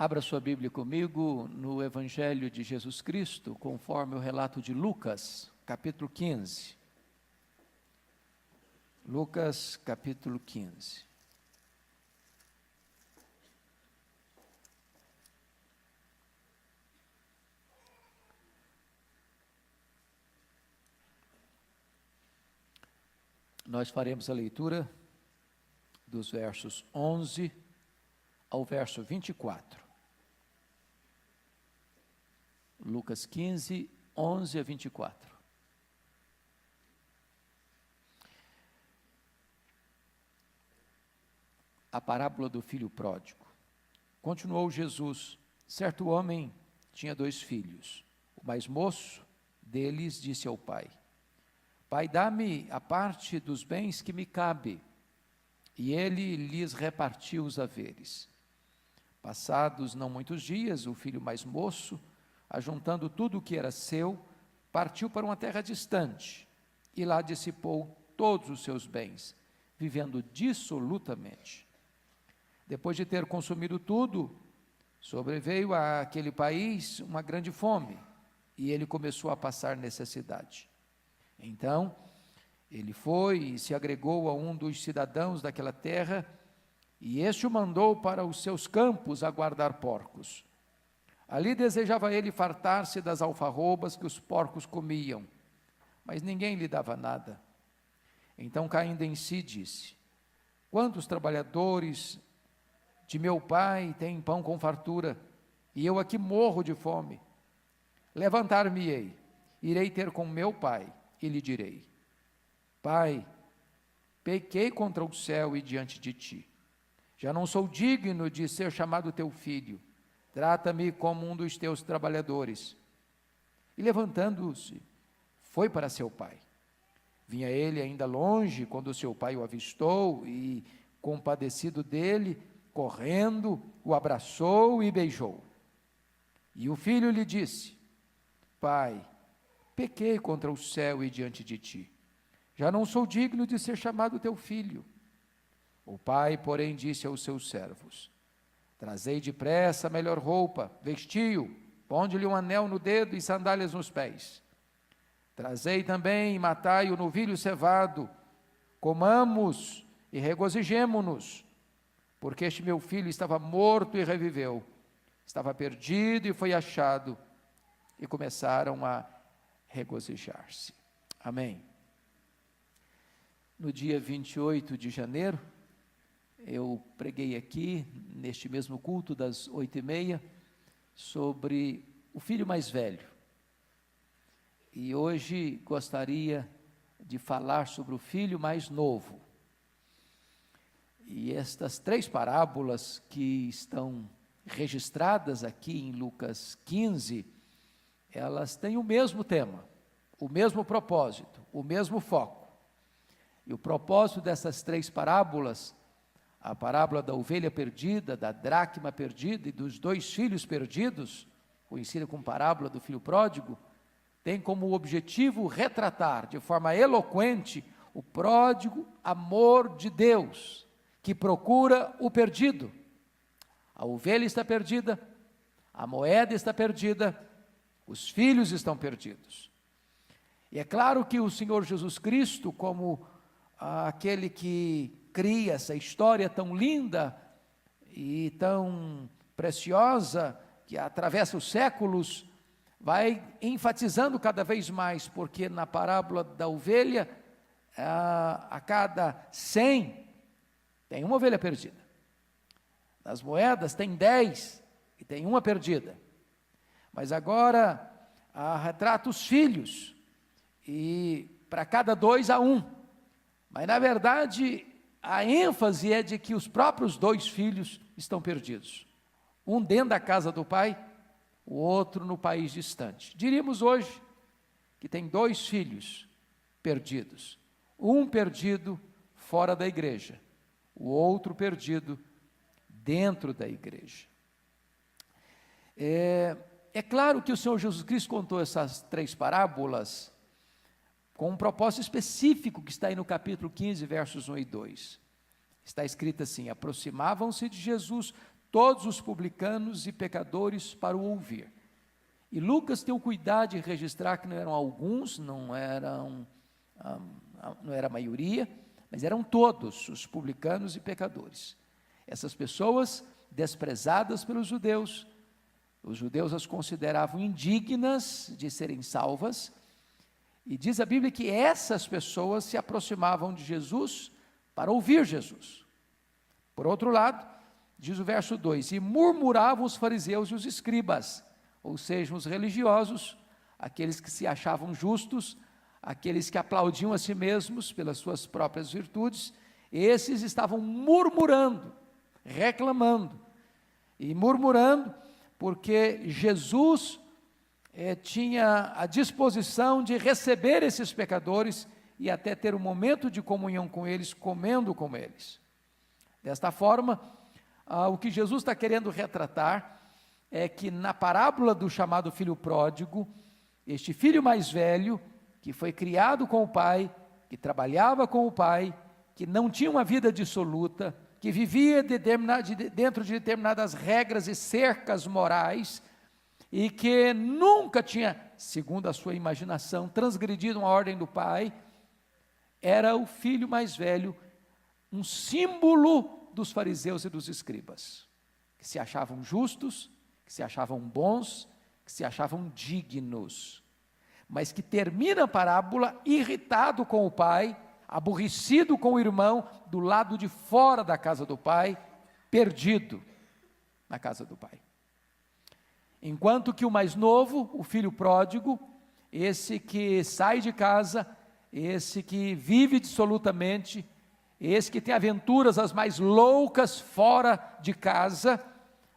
Abra sua Bíblia comigo no Evangelho de Jesus Cristo, conforme o relato de Lucas, capítulo 15. Lucas, capítulo 15. Nós faremos a leitura dos versos 11 ao verso 24. Lucas 15, 11 a 24. A parábola do filho pródigo. Continuou Jesus: certo homem tinha 2 filhos. O mais moço deles disse ao pai: Pai, dá-me a parte dos bens que me cabe. E ele lhes repartiu os haveres. Passados não muitos dias, o filho mais moço, ajuntando tudo o que era seu, partiu para uma terra distante, e lá dissipou todos os seus bens, vivendo dissolutamente. Depois de ter consumido tudo, sobreveio àquele país uma grande fome, e ele começou a passar necessidade. Então, ele foi e se agregou a um dos cidadãos daquela terra, e este o mandou para os seus campos a guardar porcos. Ali desejava ele fartar-se das alfarrobas que os porcos comiam, mas ninguém lhe dava nada. Então, caindo em si, disse: quantos trabalhadores de meu pai têm pão com fartura, e eu aqui morro de fome? Levantar-me-ei, irei ter com meu pai, e lhe direi: Pai, pequei contra o céu e diante de ti. Já não sou digno de ser chamado teu filho. Trata-me como um dos teus trabalhadores. E levantando-se, foi para seu pai. Vinha ele ainda longe, quando seu pai o avistou, e, compadecido dele, correndo, o abraçou e beijou. E o filho lhe disse: Pai, pequei contra o céu e diante de ti. Já não sou digno de ser chamado teu filho. O pai, porém, disse aos seus servos: Trazei depressa a melhor roupa, vestiu, ponde-lhe um anel no dedo e sandálias nos pés. Trazei também e matai o novilho cevado, comamos e regozijemo-nos, porque este meu filho estava morto e reviveu, estava perdido e foi achado, e começaram a regozijar-se. Amém. No dia 28 de janeiro, eu preguei aqui, neste mesmo culto das 8h30, sobre o filho mais velho. E hoje gostaria de falar sobre o filho mais novo. E estas 3 parábolas que estão registradas aqui em Lucas 15, elas têm o mesmo tema, o mesmo propósito, o mesmo foco. E o propósito dessas 3 parábolas, a parábola da ovelha perdida, da dracma perdida e dos 2 filhos perdidos, conhecida como parábola do filho pródigo, tem como objetivo retratar de forma eloquente o pródigo amor de Deus, que procura o perdido. A ovelha está perdida, a moeda está perdida, os filhos estão perdidos. E é claro que o Senhor Jesus Cristo, como aquele que cria essa história tão linda e tão preciosa, que atravessa os séculos, vai enfatizando cada vez mais, porque na parábola da ovelha, a cada 100, tem uma ovelha perdida. Nas moedas tem 10 e tem uma perdida. Mas agora retrata os filhos, e para cada 2 há um. Mas na verdade a ênfase é de que os próprios 2 filhos estão perdidos. Um dentro da casa do pai, o outro no país distante. Diríamos hoje que tem 2 filhos perdidos. Um perdido fora da igreja, o outro perdido dentro da igreja. É claro que o Senhor Jesus Cristo contou essas 3 parábolas com um propósito específico que está aí no capítulo 15, versos 1 e 2. Está escrito assim: aproximavam-se de Jesus todos os publicanos e pecadores para o ouvir. E Lucas tem o cuidado de registrar que não eram alguns, não era a maioria, mas eram todos os publicanos e pecadores. Essas pessoas desprezadas pelos judeus, os judeus as consideravam indignas de serem salvas, e diz a Bíblia que essas pessoas se aproximavam de Jesus para ouvir Jesus. Por outro lado, diz o verso 2, e murmuravam os fariseus e os escribas, ou seja, os religiosos, aqueles que se achavam justos, aqueles que aplaudiam a si mesmos pelas suas próprias virtudes, esses estavam murmurando, reclamando, e murmurando porque Jesus tinha a disposição de receber esses pecadores e até ter um momento de comunhão com eles, comendo com eles. Desta forma, o que Jesus está querendo retratar é que na parábola do chamado filho pródigo, este filho mais velho, que foi criado com o pai, que trabalhava com o pai, que não tinha uma vida dissoluta, que vivia dentro de determinadas regras e cercas morais, e que nunca tinha, segundo a sua imaginação, transgredido uma ordem do pai, era o filho mais velho, um símbolo dos fariseus e dos escribas, que se achavam justos, que se achavam bons, que se achavam dignos, mas que termina a parábola irritado com o pai, aborrecido com o irmão, do lado de fora da casa do pai, perdido na casa do pai. Enquanto que o mais novo, o filho pródigo, esse que sai de casa, esse que vive dissolutamente, esse que tem aventuras as mais loucas fora de casa,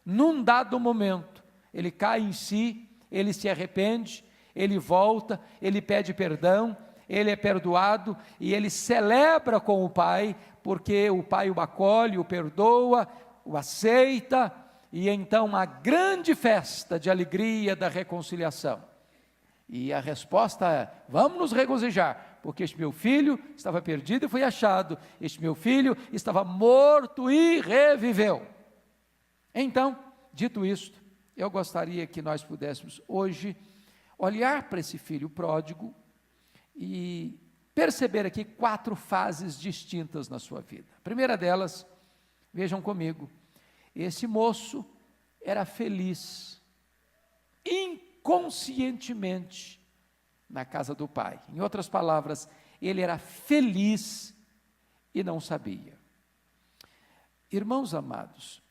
num dado momento, ele cai em si, ele se arrepende, ele volta, ele pede perdão, ele é perdoado e ele celebra com o pai, porque o pai o acolhe, o perdoa, o aceita, e então uma grande festa de alegria da reconciliação. E a resposta é: vamos nos regozijar, porque este meu filho estava perdido e foi achado, este meu filho estava morto e reviveu. Então, dito isto, eu gostaria que nós pudéssemos hoje olhar para esse filho pródigo e perceber aqui 4 fases distintas na sua vida. A primeira delas, vejam comigo, esse moço era feliz, inconscientemente, na casa do pai. Em outras palavras, ele era feliz e não sabia. Irmãos amados,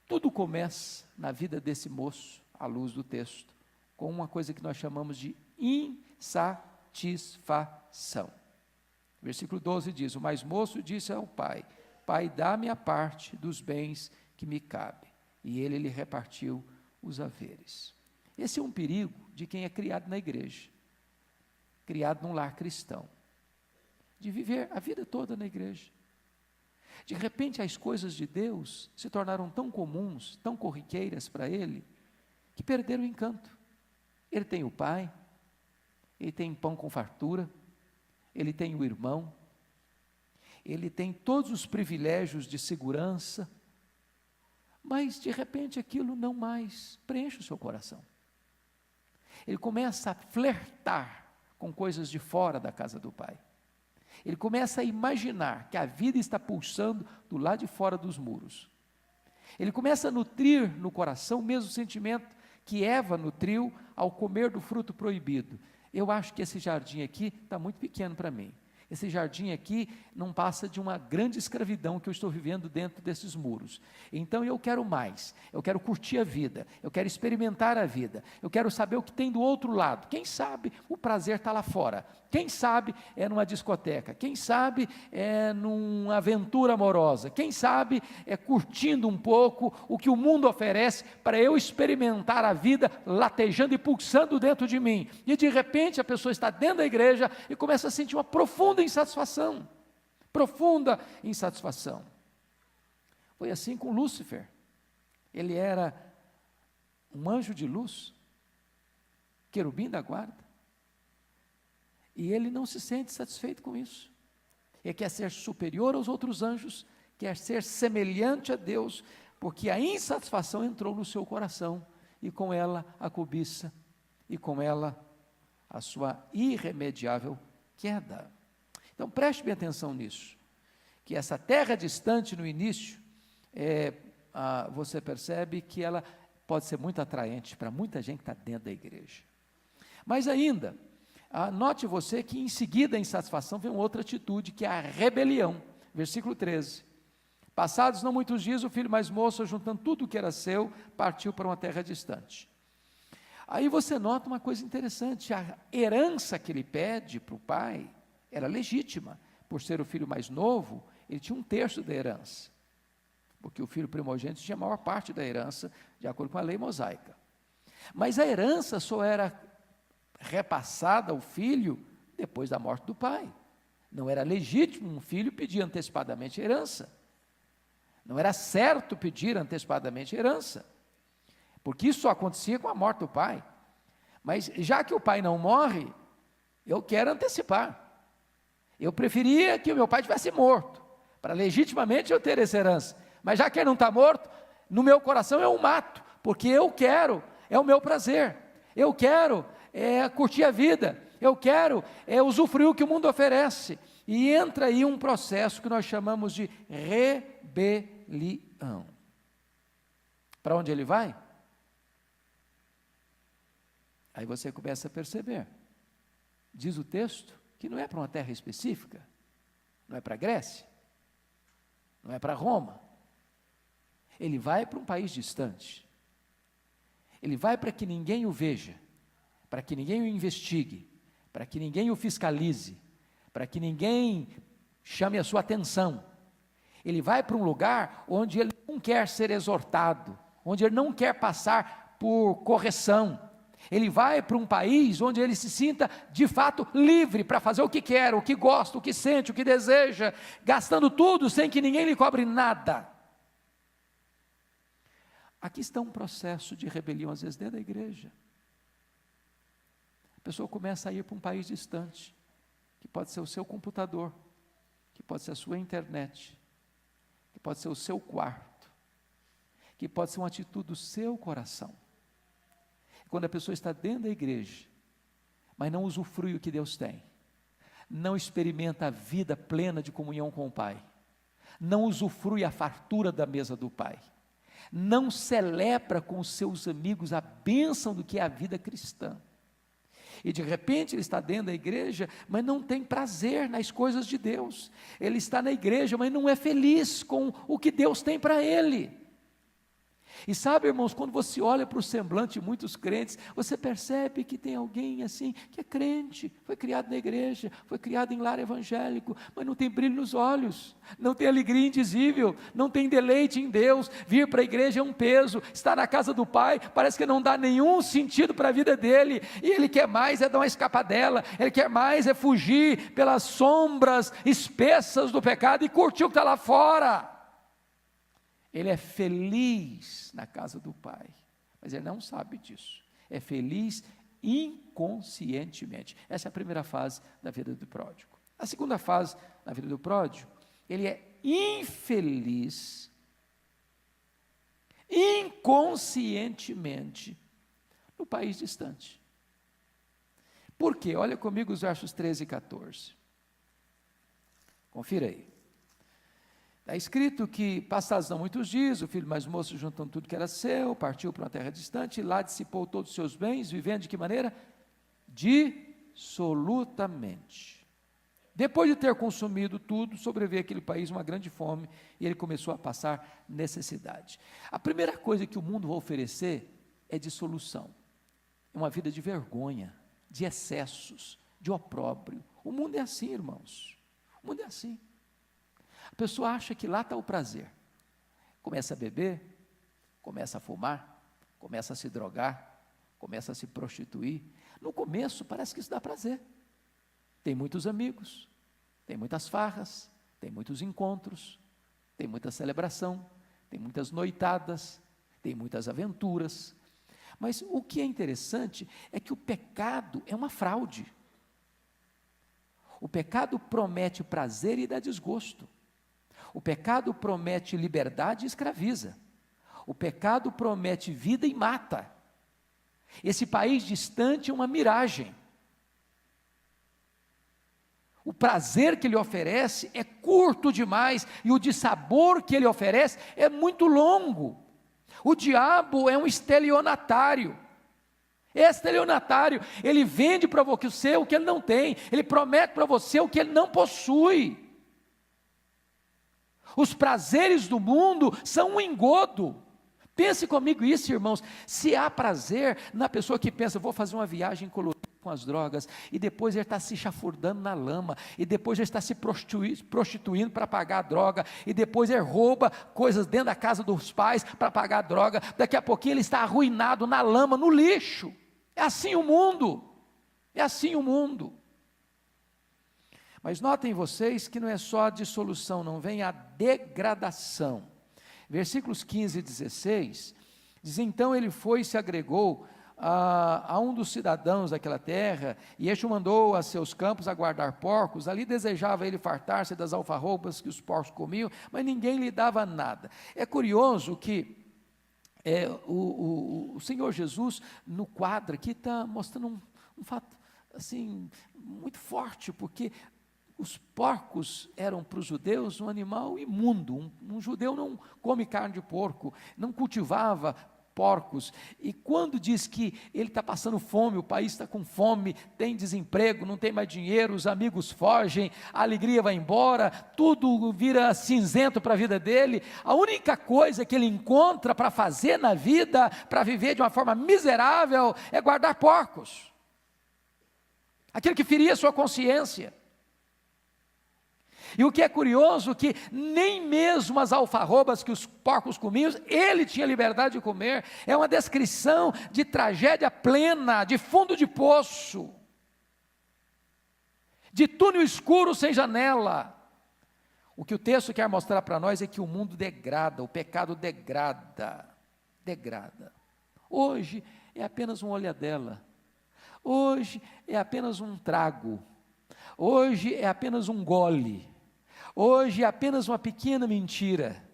tudo começa na vida desse moço, à luz do texto, com uma coisa que nós chamamos de insatisfação. Versículo 12 diz: o mais moço disse ao pai: pai, dá-me a parte dos bens que me cabe. E ele lhe repartiu os haveres. Esse é um perigo de quem é criado na igreja, criado num lar cristão, de viver a vida toda na igreja. De repente as coisas de Deus se tornaram tão comuns, tão corriqueiras para ele, que perderam o encanto. Ele tem o pai, ele tem pão com fartura, ele tem o irmão, ele tem todos os privilégios de segurança, mas de repente aquilo não mais preenche o seu coração. Ele começa a flertar com coisas de fora da casa do pai. Ele começa a imaginar que a vida está pulsando do lado de fora dos muros. Ele começa a nutrir no coração o mesmo sentimento que Eva nutriu ao comer do fruto proibido. Eu acho que esse jardim aqui está muito pequeno para mim. Esse jardim aqui não passa de uma grande escravidão que eu estou vivendo dentro desses muros. Então eu quero mais, eu quero curtir a vida, eu quero experimentar a vida, eu quero saber o que tem do outro lado. Quem sabe o prazer está lá fora, quem sabe é numa discoteca, quem sabe é numa aventura amorosa, quem sabe é curtindo um pouco o que o mundo oferece para eu experimentar a vida latejando e pulsando dentro de mim. E de repente a pessoa está dentro da igreja e começa a sentir uma profunda insatisfação, profunda insatisfação. Foi assim com Lúcifer. Ele era um anjo de luz, querubim da guarda, e ele não se sente satisfeito com isso. Ele quer ser superior aos outros anjos, quer ser semelhante a Deus, porque a insatisfação entrou no seu coração, e com ela a cobiça, e com ela a sua irremediável queda. Então preste bem atenção nisso, que essa terra distante no início, você percebe que ela pode ser muito atraente para muita gente que está dentro da igreja. Mas ainda, note você que em seguida a insatisfação vem outra atitude, que é a rebelião. Versículo 13. Passados não muitos dias, o filho mais moço, juntando tudo o que era seu, partiu para uma terra distante. Aí você nota uma coisa interessante, a herança que ele pede para o pai era legítima. Por ser o filho mais novo, ele tinha 1/3 da herança, porque o filho primogênito tinha a maior parte da herança, de acordo com a lei mosaica. Mas a herança só era repassada ao filho depois da morte do pai. Não era legítimo um filho pedir antecipadamente herança. Não era certo pedir antecipadamente herança, porque isso só acontecia com a morte do pai. Mas já que o pai não morre, eu quero antecipar. Eu preferia que o meu pai tivesse morto, para legitimamente eu ter essa herança. Mas já que ele não está morto, no meu coração eu o mato, porque eu quero, é o meu prazer. Eu quero curtir a vida, eu quero usufruir o que o mundo oferece. E entra aí um processo que nós chamamos de rebelião. Para onde ele vai? Aí você começa a perceber, diz o texto, que não é para uma terra específica, não é para a Grécia, não é para Roma, ele vai para um país distante, ele vai para que ninguém o veja, para que ninguém o investigue, para que ninguém o fiscalize, para que ninguém chame a sua atenção. Ele vai para um lugar onde ele não quer ser exortado, onde ele não quer passar por correção. Ele vai para um país onde ele se sinta de fato livre para fazer o que quer, o que gosta, o que sente, o que deseja, gastando tudo sem que ninguém lhe cobre nada. Aqui está um processo de rebelião, às vezes dentro da igreja. A pessoa começa a ir para um país distante, que pode ser o seu computador, que pode ser a sua internet, que pode ser o seu quarto, que pode ser uma atitude do seu coração. Quando a pessoa está dentro da igreja, mas não usufrui o que Deus tem, não experimenta a vida plena de comunhão com o Pai, não usufrui a fartura da mesa do Pai, não celebra com os seus amigos a bênção do que é a vida cristã, e de repente ele está dentro da igreja, mas não tem prazer nas coisas de Deus. Ele está na igreja, mas não é feliz com o que Deus tem para ele. E sabe, irmãos, quando você olha para o semblante de muitos crentes, você percebe que tem alguém assim, que é crente, foi criado na igreja, foi criado em lar evangélico, mas não tem brilho nos olhos, não tem alegria indizível, não tem deleite em Deus. Vir para a igreja é um peso, estar na casa do Pai parece que não dá nenhum sentido para a vida dele, e ele quer mais dar uma escapadela, ele quer mais fugir pelas sombras espessas do pecado e curtir o que está lá fora. Ele é feliz na casa do Pai, mas ele não sabe disso. É feliz inconscientemente. Essa é a primeira fase da vida do pródigo. A segunda fase da vida do pródigo, ele é infeliz inconscientemente no país distante. Por quê? Olha comigo os versos 13 e 14. Confira aí. Está escrito que, passados não muitos dias, o filho mais moço, juntando tudo que era seu, partiu para uma terra distante, e lá dissipou todos os seus bens, vivendo de que maneira? Dissolutamente. Depois de ter consumido tudo, sobreveio àquele país uma grande fome, e ele começou a passar necessidade. A primeira coisa que o mundo vai oferecer é dissolução, é uma vida de vergonha, de excessos, de opróbrio. O mundo é assim, irmãos, o mundo é assim. A pessoa acha que lá está o prazer, começa a beber, começa a fumar, começa a se drogar, começa a se prostituir. No começo parece que isso dá prazer, tem muitos amigos, tem muitas farras, tem muitos encontros, tem muita celebração, tem muitas noitadas, tem muitas aventuras. Mas o que é interessante é que o pecado é uma fraude. O pecado promete prazer e dá desgosto. O pecado promete liberdade e escraviza. O pecado promete vida e mata. Esse país distante é uma miragem. O prazer que ele oferece é curto demais, e o dissabor que ele oferece é muito longo. O diabo é um estelionatário. Estelionatário, ele vende para você o que ele não tem, ele promete para você o que ele não possui. Os prazeres do mundo são um engodo. Pense comigo isso, irmãos. Se há prazer na pessoa que pensa, vou fazer uma viagem colorida com as drogas, e depois ele está se chafurdando na lama, e depois ele está se prostituindo para pagar a droga, e depois ele rouba coisas dentro da casa dos pais para pagar a droga, daqui a pouquinho ele está arruinado na lama, no lixo. É assim o mundo, é assim o mundo. Mas notem vocês que não é só a dissolução, não vem a degradação. Versículos 15 e 16, diz, então ele foi e se agregou a um dos cidadãos daquela terra, e este o mandou a seus campos a guardar porcos. Ali desejava ele fartar-se das alfarrobas que os porcos comiam, mas ninguém lhe dava nada. É curioso que o Senhor Jesus, no quadro aqui, está mostrando um fato assim, muito forte, porque os porcos eram para os judeus um animal imundo. Um judeu não come carne de porco, não cultivava porcos, e quando diz que ele está passando fome, o país está com fome, tem desemprego, não tem mais dinheiro, os amigos fogem, a alegria vai embora, tudo vira cinzento para a vida dele, a única coisa que ele encontra para fazer na vida, para viver de uma forma miserável, é guardar porcos, aquilo que feria sua consciência. E o que é curioso, que nem mesmo as alfarrobas que os porcos comiam, ele tinha liberdade de comer. É uma descrição de tragédia plena, de fundo de poço, de túnel escuro sem janela. O que o texto quer mostrar para nós é que o mundo degrada, o pecado degrada. Hoje é apenas uma olhadela, hoje é apenas um trago, hoje é apenas um gole, hoje é apenas uma pequena mentira,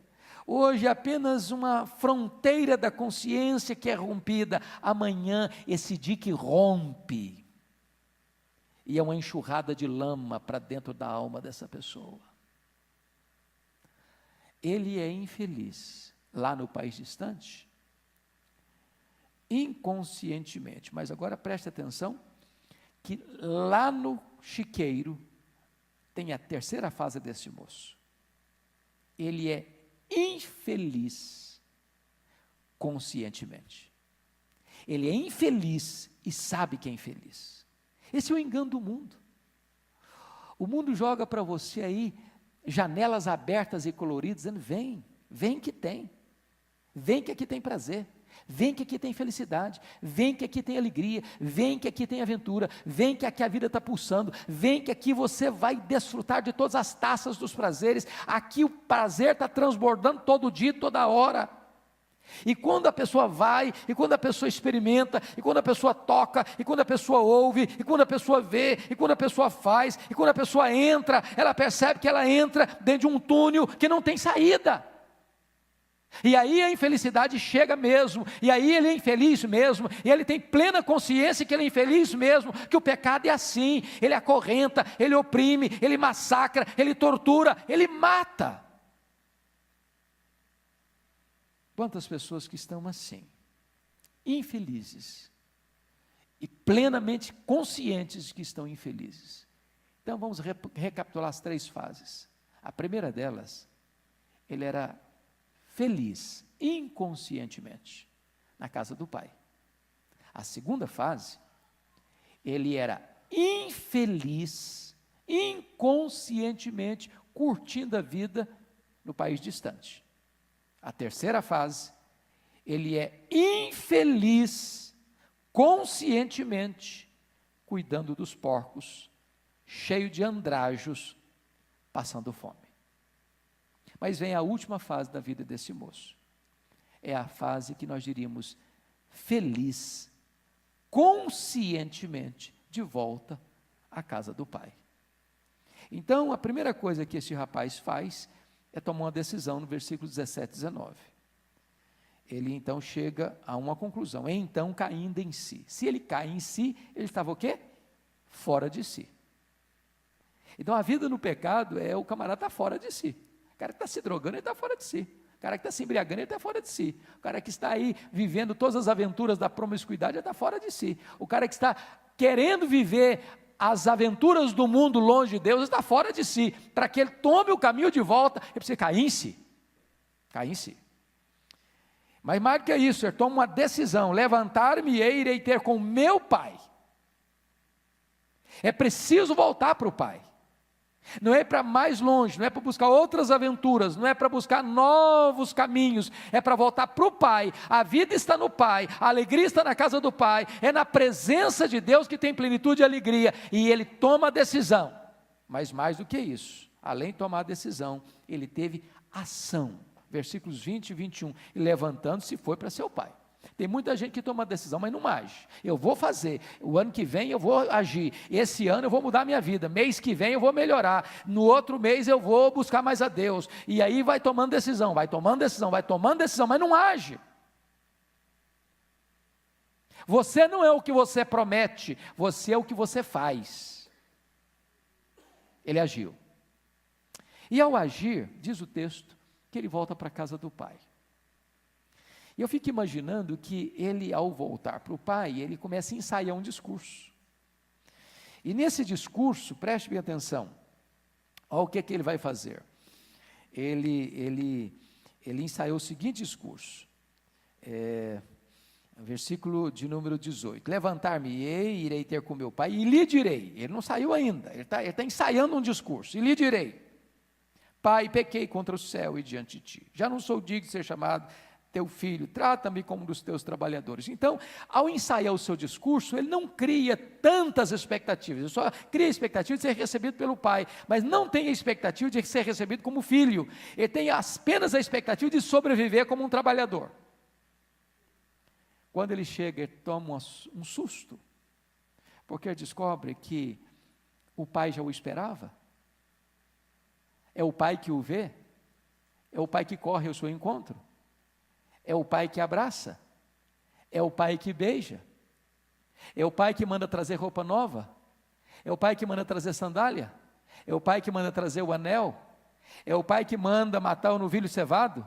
hoje é apenas uma fronteira da consciência que é rompida. Amanhã esse dique rompe, e é uma enxurrada de lama para dentro da alma dessa pessoa. Ele é infeliz lá no país distante, inconscientemente, mas agora preste atenção, que lá no chiqueiro, tem a terceira fase desse moço. Ele é infeliz conscientemente. Ele é infeliz e sabe que é infeliz. Esse é o engano do mundo. O mundo joga para você aí janelas abertas e coloridas, dizendo, vem que tem. Vem que aqui tem prazer. Vem que aqui tem felicidade, vem que aqui tem alegria, vem que aqui tem aventura, vem que aqui a vida está pulsando, vem que aqui você vai desfrutar de todas as taças dos prazeres, aqui o prazer está transbordando todo dia, toda hora. E quando a pessoa vai, e quando a pessoa experimenta, e quando a pessoa toca, e quando a pessoa ouve, e quando a pessoa vê, e quando a pessoa faz, e quando a pessoa entra, ela percebe que ela entra dentro de um túnel que não tem saída. E aí a infelicidade chega mesmo, e aí ele é infeliz mesmo, e ele tem plena consciência que ele é infeliz mesmo, que o pecado é assim, ele acorrenta, ele oprime, ele massacra, ele tortura, ele mata. Quantas pessoas que estão assim, infelizes, e plenamente conscientes de que estão infelizes. Então vamos recapitular as três fases. A primeira delas, ele era feliz, inconscientemente, na casa do pai. A segunda fase, ele era infeliz, inconscientemente, curtindo a vida no país distante. A terceira fase, ele é infeliz, conscientemente, cuidando dos porcos, cheio de andrajos, passando fome. Mas vem a última fase da vida desse moço. É a fase que nós diríamos feliz, conscientemente, de volta à casa do pai. Então, a primeira coisa que esse rapaz faz é tomar uma decisão no versículo 17 e 19. ele então chega a uma conclusão, então caindo em si. Se ele cai em si, ele estava o quê? Fora de si. Então a vida no pecado o camarada está fora de si. O cara que está se drogando, ele está fora de si. O cara que está se embriagando, ele está fora de si. O cara que está aí vivendo todas as aventuras da promiscuidade, ele está fora de si. O cara que está querendo viver as aventuras do mundo longe de Deus, está fora de si. Para que ele tome o caminho de volta, ele precisa cair em si. Cair em si. Mas mais do que isso, ele toma uma decisão: levantar-me-ei e irei ter com meu Pai. É preciso voltar para o Pai. Não é para mais longe, não é para buscar outras aventuras, não é para buscar novos caminhos, é para voltar para o Pai. A vida está no Pai, a alegria está na casa do Pai, é na presença de Deus que tem plenitude e alegria, e ele toma a decisão. Mas mais do que isso, além de tomar a decisão, ele teve ação. Versículos 20 e 21, e levantando-se foi para seu pai. Tem muita gente que toma decisão, mas não age. Eu vou fazer, o ano que vem eu vou agir, esse ano eu vou mudar minha vida, mês que vem eu vou melhorar, no outro mês eu vou buscar mais a Deus, e aí vai tomando decisão, vai tomando decisão, vai tomando decisão, mas não age. Você não é o que você promete, você é o que você faz. Ele agiu. E ao agir, diz o texto, que ele volta para a casa do pai. E eu fico imaginando que ele, ao voltar para o pai, ele começa a ensaiar um discurso. E nesse discurso, preste bem atenção, olha o que ele vai fazer. Ele ensaiou o seguinte discurso, versículo de número 18, levantar-me-ei, irei ter com meu pai, e lhe direi, ele não saiu ainda, ele está ensaiando um discurso, e lhe direi, Pai, pequei contra o céu e diante de ti, já não sou digno de ser chamado teu filho, trata-me como um dos teus trabalhadores. Então, ao ensaiar o seu discurso, ele não cria tantas expectativas, ele só cria a expectativa de ser recebido pelo pai, mas não tem a expectativa de ser recebido como filho, ele tem apenas a expectativa de sobreviver como um trabalhador. Quando ele chega, ele toma um susto, porque ele descobre que o pai já o esperava, é o pai que o vê, é o pai que corre ao seu encontro, é o pai que abraça, é o pai que beija, é o pai que manda trazer roupa nova, é o pai que manda trazer sandália, é o pai que manda trazer o anel, é o pai que manda matar o novilho cevado,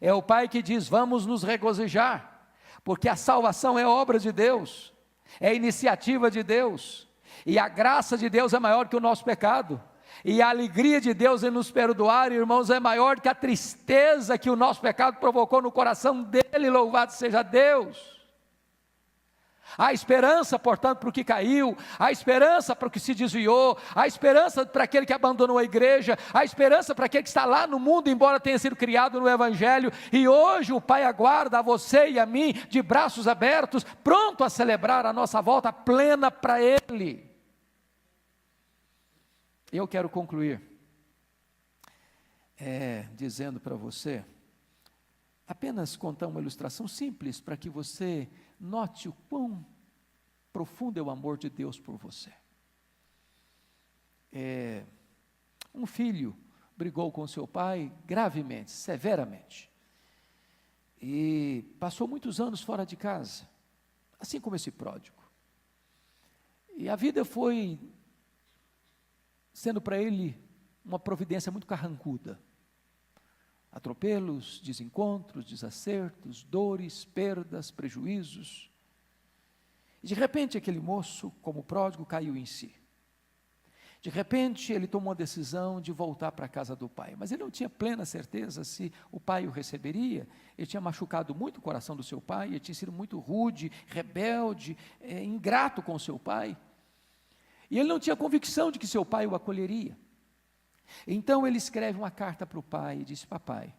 é o pai que diz, vamos nos regozijar, porque a salvação é obra de Deus, é iniciativa de Deus, e a graça de Deus é maior que o nosso pecado, e a alegria de Deus em nos perdoar, irmãos, é maior que a tristeza que o nosso pecado provocou no coração dele, louvado seja Deus. Há esperança, portanto, para o que caiu, há esperança para o que se desviou, há esperança para aquele que abandonou a igreja, há esperança para aquele que está lá no mundo, embora tenha sido criado no Evangelho, e hoje o Pai aguarda a você e a mim, de braços abertos, pronto a celebrar a nossa volta plena para Ele. Eu quero concluir dizendo para você, apenas contar uma ilustração simples para que você note o quão profundo é o amor de Deus por você. Um filho brigou com seu pai gravemente, severamente, e passou muitos anos fora de casa, assim como esse pródigo. E a vida foi sendo para ele uma providência muito carrancuda, atropelos, desencontros, desacertos, dores, perdas, prejuízos, e de repente aquele moço, como pródigo, caiu em si, de repente ele tomou a decisão de voltar para a casa do pai, mas ele não tinha plena certeza se o pai o receberia, ele tinha machucado muito o coração do seu pai, ele tinha sido muito rude, rebelde, ingrato com o seu pai, e ele não tinha convicção de que seu pai o acolheria. Então ele escreve uma carta para o pai e diz, papai,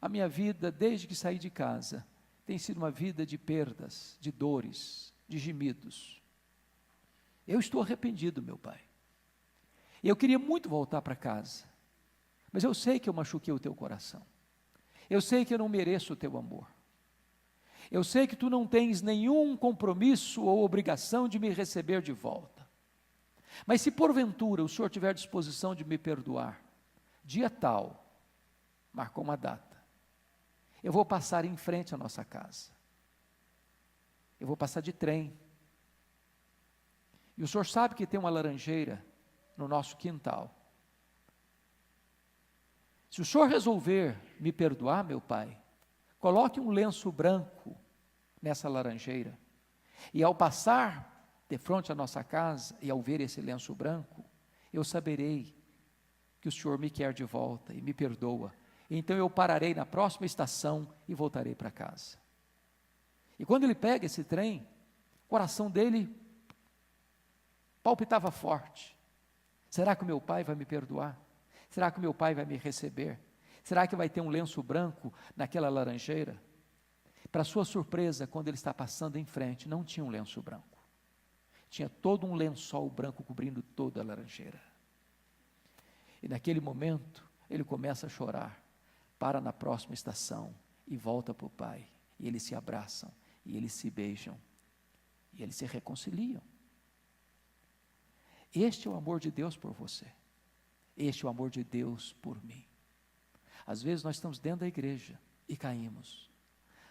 a minha vida desde que saí de casa, tem sido uma vida de perdas, de dores, de gemidos. Eu estou arrependido, meu pai. Eu queria muito voltar para casa, mas eu sei que eu machuquei o teu coração. Eu sei que eu não mereço o teu amor. Eu sei que tu não tens nenhum compromisso ou obrigação de me receber de volta. Mas se porventura o Senhor tiver disposição de me perdoar, dia tal, marcou uma data, eu vou passar em frente à nossa casa. Eu vou passar de trem. E o senhor sabe que tem uma laranjeira no nosso quintal. Se o senhor resolver me perdoar, meu pai, coloque um lenço branco nessa laranjeira. E ao passar de frente à nossa casa, e ao ver esse lenço branco, eu saberei que o senhor me quer de volta e me perdoa. Então eu pararei na próxima estação e voltarei para casa. E quando ele pega esse trem, o coração dele palpitava forte. Será que o meu pai vai me perdoar? Será que o meu pai vai me receber? Será que vai ter um lenço branco naquela laranjeira? Para sua surpresa, quando ele está passando em frente, não tinha um lenço branco. Tinha todo um lençol branco cobrindo toda a laranjeira. E naquele momento, ele começa a chorar, para na próxima estação e volta para o pai. E eles se abraçam, e eles se beijam, e eles se reconciliam. Este é o amor de Deus por você. Este é o amor de Deus por mim. Às vezes nós estamos dentro da igreja e caímos.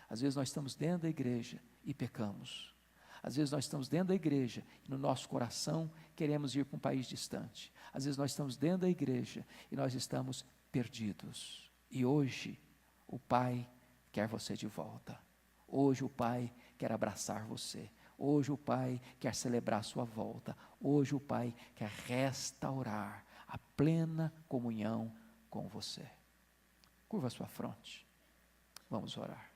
Às vezes nós estamos dentro da igreja e pecamos. Às vezes nós estamos dentro da igreja e no nosso coração queremos ir para um país distante. Às vezes nós estamos dentro da igreja e nós estamos perdidos. E hoje o Pai quer você de volta. Hoje o Pai quer abraçar você. Hoje o Pai quer celebrar a sua volta. Hoje o Pai quer restaurar a plena comunhão com você. Curva a sua fronte. Vamos orar.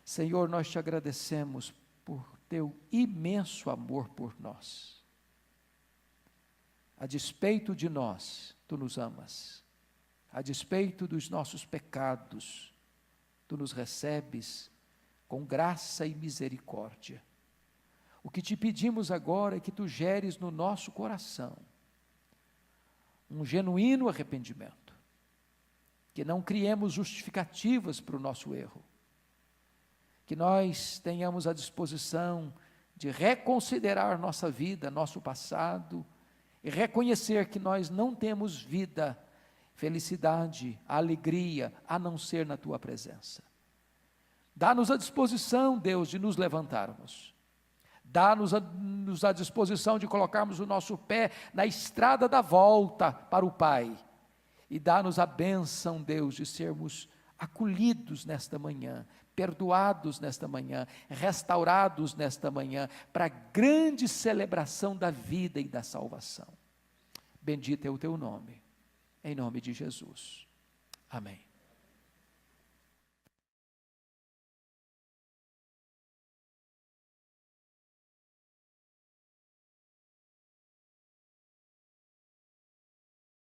Senhor, nós te agradecemos por teu imenso amor por nós. A despeito de nós, tu nos amas. A despeito dos nossos pecados, tu nos recebes com graça e misericórdia. O que te pedimos agora é que tu geres no nosso coração um genuíno arrependimento, que não criemos justificativas para o nosso erro, que nós tenhamos a disposição de reconsiderar nossa vida, nosso passado, e reconhecer que nós não temos vida, felicidade, alegria, a não ser na tua presença. Dá-nos a disposição, Deus, de nos levantarmos. Dá-nos a disposição de colocarmos o nosso pé na estrada da volta para o Pai. E dá-nos a bênção, Deus, de sermos acolhidos nesta manhã, perdoados nesta manhã, restaurados nesta manhã, para a grande celebração da vida e da salvação. Bendito é o teu nome, em nome de Jesus. Amém.